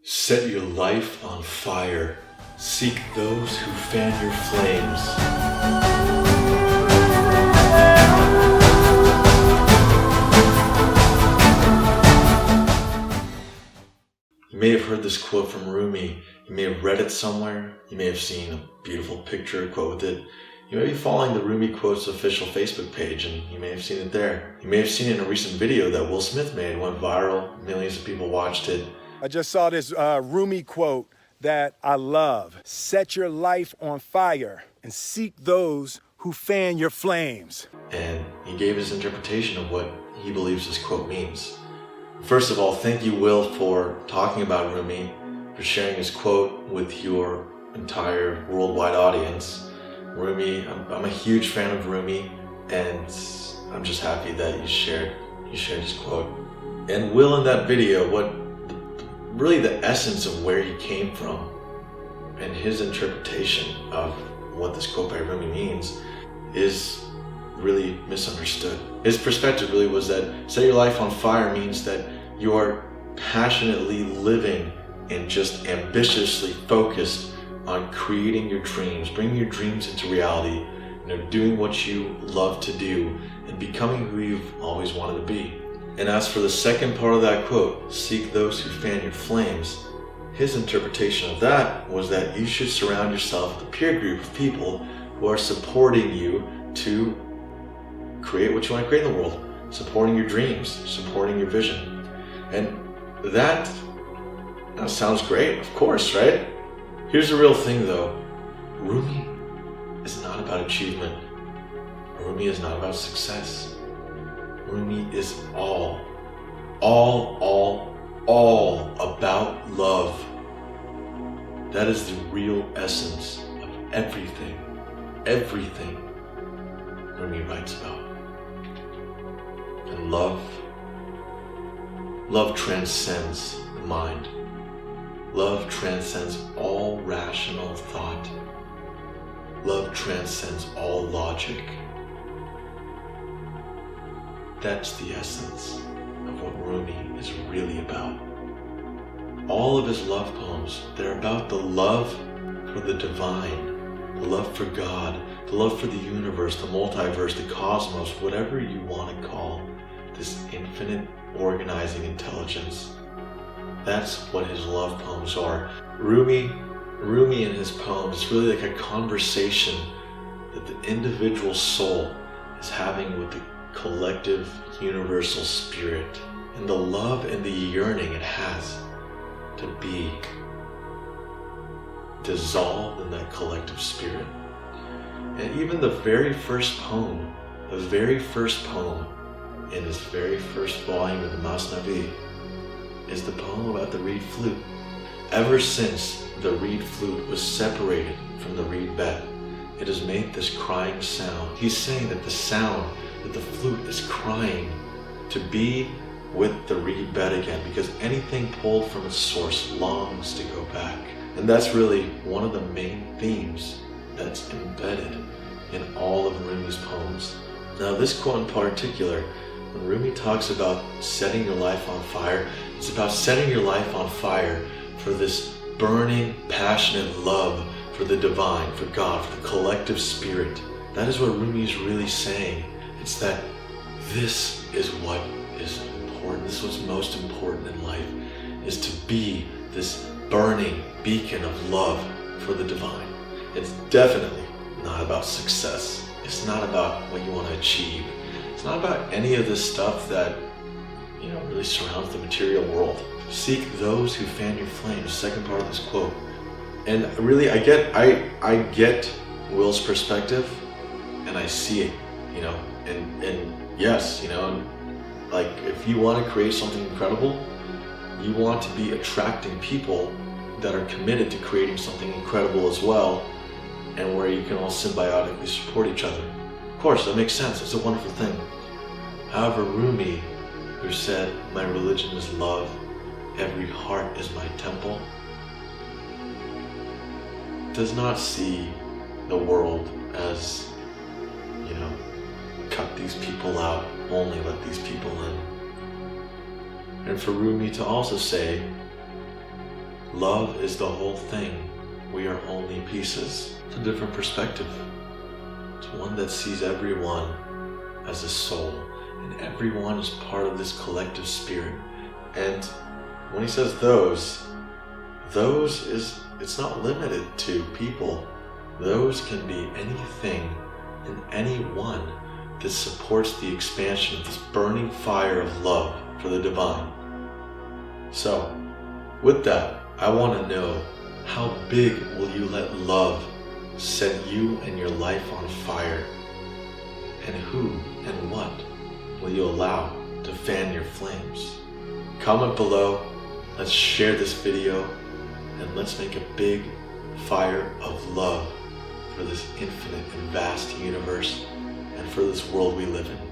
Set your life on fire. Seek those who fan your flames. You may have heard this quote from Rumi. You may have read it somewhere. You may have seen a beautiful picture, quote with it. You may be following the Rumi Quotes official Facebook page and you may have seen it there. You may have seen it in a recent video that Will Smith made. It went viral. Millions of people watched it. I just saw this Rumi quote that I love. Set your life on fire and seek those who fan your flames. And he gave his interpretation of what he believes this quote means. First of all, thank you, Will, for talking about Rumi, for sharing his quote with your entire worldwide audience. Rumi, I'm a huge fan of Rumi, and I'm just happy that you shared his quote. And Will, in that video, really the essence of where he came from and his interpretation of what this quote by Rumi means is really misunderstood. His perspective really was that set your life on fire means that you are passionately living and just ambitiously focused on creating your dreams, bringing your dreams into reality, doing what you love to do and becoming who you've always wanted to be. And as for the second part of that quote, seek those who fan your flames, his interpretation of that was that you should surround yourself with a peer group of people who are supporting you to create what you want to create in the world, supporting your dreams, supporting your vision. And that sounds great, of course, right? Here's the real thing though. Rumi is not about achievement. Rumi is not about success. Rumi is all about love. That is the real essence of everything Rumi writes about. And love transcends the mind. Love transcends all rational thought. Love transcends all logic. That's the essence of what Rumi is really about. All of his love poems, they're about the love for the divine, the love for God, the love for the universe, the multiverse, the cosmos, whatever you want to call this infinite organizing intelligence. That's what his love poems are. Rumi in his poems is really like a conversation that the individual soul is having with the collective universal spirit, and the love and the yearning it has to be dissolved in that collective spirit. And even the very first poem in his very first volume of the Masnavi is the poem about the reed flute. Ever since the reed flute was separated from the reed bed, it has made this crying sound. He's saying that the sound that the flute is crying to be with the reed bed again, because anything pulled from its source longs to go back. And that's really one of the main themes that's embedded in all of Rumi's poems. Now this quote in particular, when Rumi talks about setting your life on fire, it's about setting your life on fire for this burning, passionate love for the divine, for God, for the collective spirit. That is what Rumi is really saying. It's that this is what is important, this is what's most important in life, is to be this burning beacon of love for the divine. It's definitely not about success. It's not about what you want to achieve. It's not about any of this stuff that really surrounds the material world. Seek those who fan your flames, second part of this quote. And really I get Will's perspective and I see it, and yes, like if you want to create something incredible, you want to be attracting people that are committed to creating something incredible as well, and where you can all symbiotically support each other. Of course, that makes sense. It's a wonderful thing. However, Rumi, who said, "My religion is love, every heart is my temple," does not see the world as, cut these people out, only let these people in. And for Rumi to also say, Love is the whole thing. We are only pieces. It's a different perspective. It's one that sees everyone as a soul, and everyone is part of this collective spirit. And when he says those it's not limited to people. Those can be anything and anyone that supports the expansion of this burning fire of love for the divine. So, with that, I want to know, how big will you let love set you and your life on fire? And who and what will you allow to fan your flames? Comment below, let's share this video, and let's make a big fire of love for this infinite and vast universe and for this world we live in.